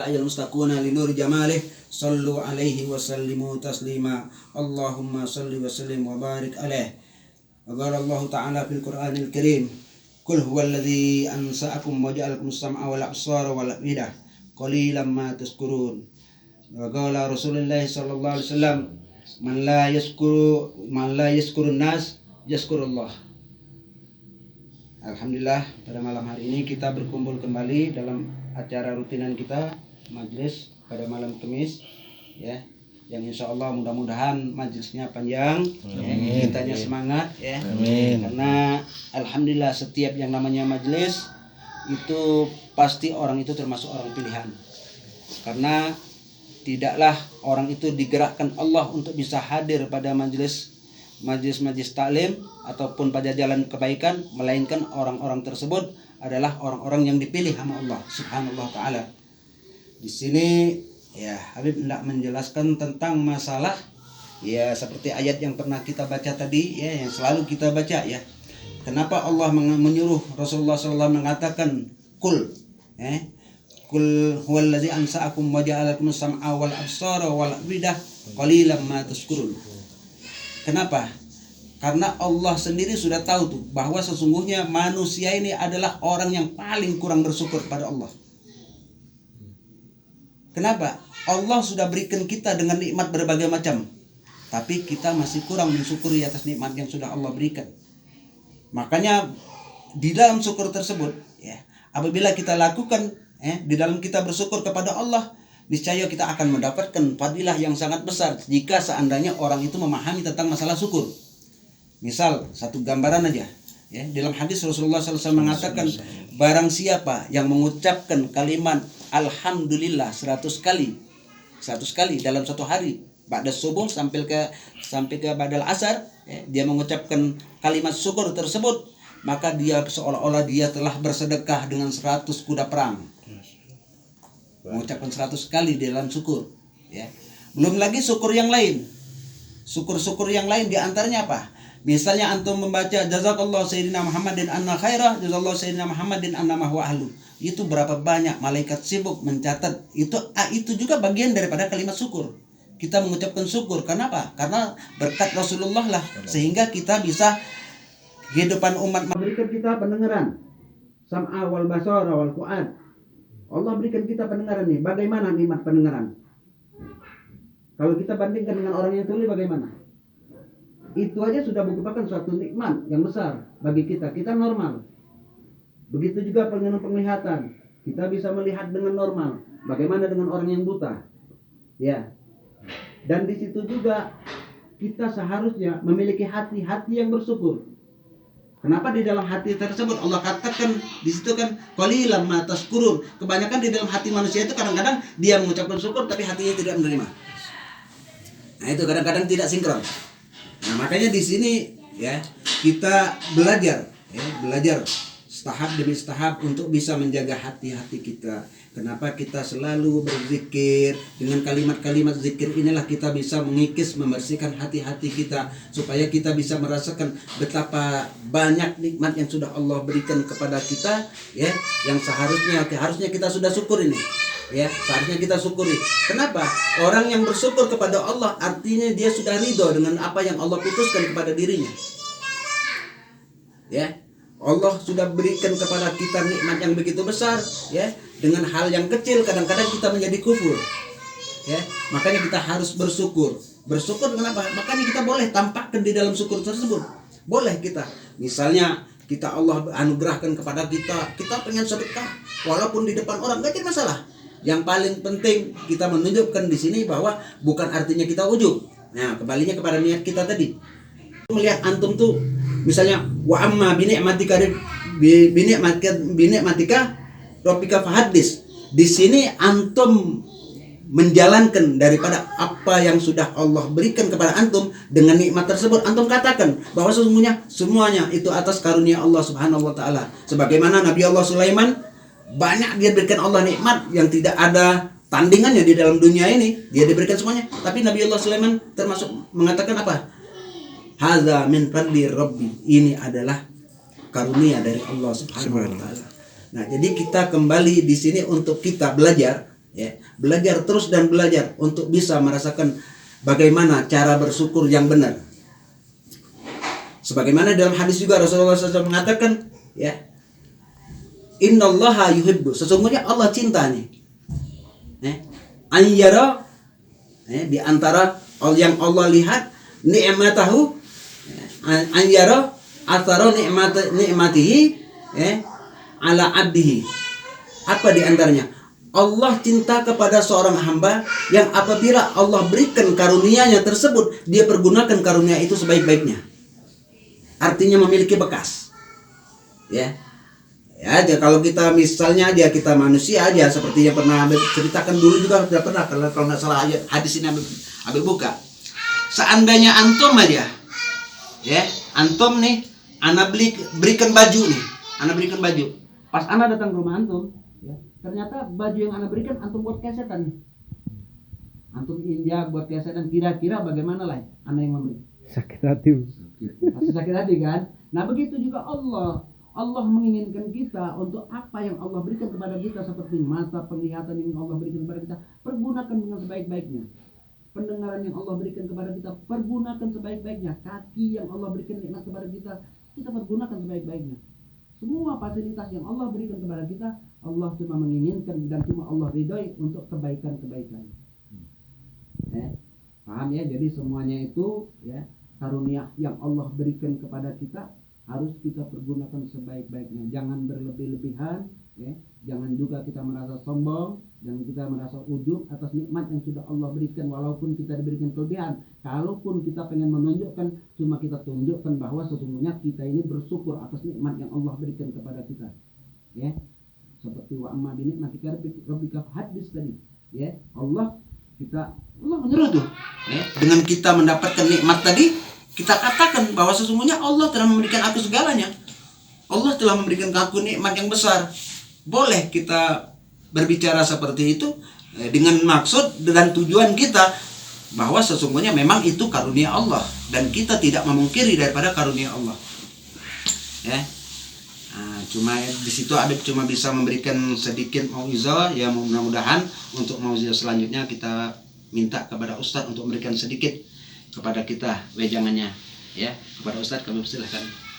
ayat mustaquna li nur jamalih sallu alaihi wa sallimu taslima Allahumma salli wa sallim wa barik alaih. Wa qala Allah ta'ala fil Qur'anil Karim qul huwallazi ansa'akum wa ja'alakum sam'a wal absara wal afidah qalilan ma tashkurun. Wa qala Rasulullah sallallahu alaihi wasallam man la yashkurun nas yashkurullah. Alhamdulillah, pada malam hari ini kita berkumpul kembali dalam acara rutinan kita, majlis pada malam Kamis, ya, yang insya Allah mudah-mudahan majlisnya panjang, kitanya semangat, ya. Amin. Karena alhamdulillah setiap yang namanya majlis itu pasti orang itu termasuk orang pilihan. Karena tidaklah orang itu digerakkan Allah untuk bisa hadir pada majlis taklim ataupun pada jalan kebaikan, melainkan orang-orang tersebut adalah orang-orang yang dipilih sama Allah Subhanahu wa taala. Di sini ya Habib hendak menjelaskan tentang masalah ya seperti ayat yang pernah kita baca tadi, ya, yang selalu kita baca, ya. Kenapa Allah menyuruh Rasulullah SAW mengatakan kul, kul huwallazi ansa'akum wa ja'alakum sam'a wal absara wal afidah qalilan ma tashkurun. Kenapa? Karena Allah sendiri sudah tahu tuh bahwa sesungguhnya manusia ini adalah orang yang paling kurang bersyukur pada Allah. Kenapa? Allah sudah berikan kita dengan nikmat berbagai macam, tapi kita masih kurang mensyukuri atas nikmat yang sudah Allah berikan. Makanya di dalam syukur tersebut, ya, apabila kita lakukan, di dalam kita bersyukur kepada Allah, niscaya kita akan mendapatkan fadilah yang sangat besar jika seandainya orang itu memahami tentang masalah syukur. Misal satu gambaran aja, ya, dalam hadis Rasulullah SAW mengatakan barang siapa yang mengucapkan kalimat alhamdulillah 100 kali dalam satu hari, ba'da subuh sampai ke ba'dal asar, ya, dia mengucapkan kalimat syukur tersebut, maka dia seolah-olah dia telah bersedekah dengan 100 kuda perang. Mengucapkan 100 kali dalam syukur, ya. Belum lagi syukur yang lain. Syukur-syukur yang lain di antaranya apa? Misalnya antum membaca jazakallahu sayyidina Muhammadin anna khairah, jazakallahu sayyidina Muhammadin anna mahwa ahlu. Itu berapa banyak malaikat sibuk mencatat. Itu juga bagian daripada kalimat syukur. Kita mengucapkan syukur. Kenapa? Karena berkat Rasulullah lah, sehingga kita bisa kehidupan umat memberikan kita pendengaran. Sam'a wal basara wal fuad. Allah berikan kita pendengaran nih. Bagaimana nikmat pendengaran? Kalau kita bandingkan dengan orang yang tuli, bagaimana? Itu aja sudah merupakan suatu nikmat yang besar bagi kita. Kita normal. Begitu juga penglihatan. Kita bisa melihat dengan normal. Bagaimana dengan orang yang buta? Ya. Dan di situ juga kita seharusnya memiliki hati yang bersyukur. Kenapa di dalam hati tersebut Allah katakan di situ kan qalilan ma tashkurun. Kebanyakan di dalam hati manusia itu kadang-kadang dia mengucapkan syukur tapi hatinya tidak menerima. Nah, itu kadang-kadang tidak sinkron. Nah, makanya di sini, ya, kita belajar tahap demi tahap untuk bisa menjaga hati-hati kita. Kenapa kita selalu berzikir? Dengan kalimat-kalimat zikir inilah kita bisa mengikis, membersihkan hati-hati kita supaya kita bisa merasakan betapa banyak nikmat yang sudah Allah berikan kepada kita, ya, yang harusnya kita sudah syukur ini. Ya, seharusnya kita syukuri. Kenapa? Orang yang bersyukur kepada Allah artinya dia sudah ridho dengan apa yang Allah putuskan kepada dirinya. Ya, Allah sudah berikan kepada kita nikmat yang begitu besar, ya. Dengan hal yang kecil kadang-kadang kita menjadi kufur. Ya, makanya kita harus bersyukur. Bersyukur kenapa? Makanya kita boleh tampakkan di dalam syukur tersebut. Boleh kita. Misalnya kita Allah anugerahkan kepada kita pengen sedekah walaupun di depan orang, enggak jadi masalah. Yang paling penting kita menunjukkan di sini bahwa bukan artinya kita ujub. Nah, kembalinya kepada niat kita tadi. Melihat antum tuh misalnya wa amma bi ni'matika rabbika fahaddis. Di sini antum menjalankan daripada apa yang sudah Allah berikan kepada antum dengan nikmat tersebut, antum katakan bahwa sesungguhnya semuanya itu atas karunia Allah Subhanahu wa taala. Sebagaimana Nabi Allah Sulaiman banyak dia berikan Allah nikmat yang tidak ada tandingannya di dalam dunia ini, dia diberikan semuanya. Tapi Nabi Allah Sulaiman termasuk mengatakan apa? Hadza min fadli rabbi. Ini adalah karunia dari Allah Subhanahu wa taala. Nah, jadi kita kembali di sini untuk kita belajar Ya, belajar terus dan belajar untuk bisa merasakan bagaimana cara bersyukur yang benar. Sebagaimana dalam hadis juga Rasulullah SAW mengatakan, ya, Innallaha yuhibbu, sesungguhnya Allah cinta nih. Anyara, di antara yang Allah lihat, ni'matahu, anyara athara ni'matihi ala abdihi. Apa di antaranya? Allah cinta kepada seorang hamba yang apabila Allah berikan karunia-Nya tersebut, dia pergunakan karunia itu sebaik-baiknya. Artinya memiliki bekas. Ya. Ya, kalau kita misalnya kita manusia aja, seperti yang pernah ceritakan dulu juga sudah pernah, kalau nggak salah hadis ini ambil buka. Seandainya antum aja, ya, antum nih, ana berikan baju nih, ana berikan baju. Pas ana datang ke rumah antum, ya, ternyata baju yang ana berikan antum buat kesetan nih. Antum injak buat kesetan, kira-kira bagaimana lah ana yang memberi? Sakit hati. Pasti sakit hati kan? Nah begitu juga Allah. Allah menginginkan kita untuk apa yang Allah berikan kepada kita, seperti mata penglihatan yang Allah berikan kepada kita, pergunakan dengan sebaik-baiknya. Pendengaran yang Allah berikan kepada kita, pergunakan sebaik-baiknya. Kaki yang Allah berikan nikmat kepada kita, kita pergunakan sebaik-baiknya. Semua fasilitas yang Allah berikan kepada kita, Allah cuma menginginkan dan cuma Allah ridhoi untuk kebaikan-kebaikan. Paham ya? Jadi semuanya itu, ya, karunia yang Allah berikan kepada kita harus kita pergunakan sebaik-baiknya. Jangan berlebih-lebihan, ya. Jangan juga kita merasa sombong, jangan kita merasa ujub atas nikmat yang sudah Allah berikan, walaupun kita diberikan kelebihan. Kalaupun kita pengen menunjukkan, cuma kita tunjukkan bahwa sesungguhnya kita ini bersyukur atas nikmat yang Allah berikan kepada kita. Ya. Seperti wa amma bi ni'mati rabbika hadis tadi, ya. Allah menyuruh tuh, ya. Dengan kita mendapatkan nikmat tadi, kita katakan bahwa sesungguhnya Allah telah memberikan aku segalanya. Allah telah memberikan aku nikmat yang besar. Boleh kita berbicara seperti itu dengan maksud dan tujuan kita bahwa sesungguhnya memang itu karunia Allah dan kita tidak memungkiri daripada karunia Allah. Ya. Nah, cuma di situ Habib cuma bisa memberikan sedikit mauizah, ya, mudah-mudahan untuk mauizah selanjutnya kita minta kepada Ustadz untuk memberikan sedikit kepada kita wejangannya, ya. Kepada Ustadz kami persilahkan.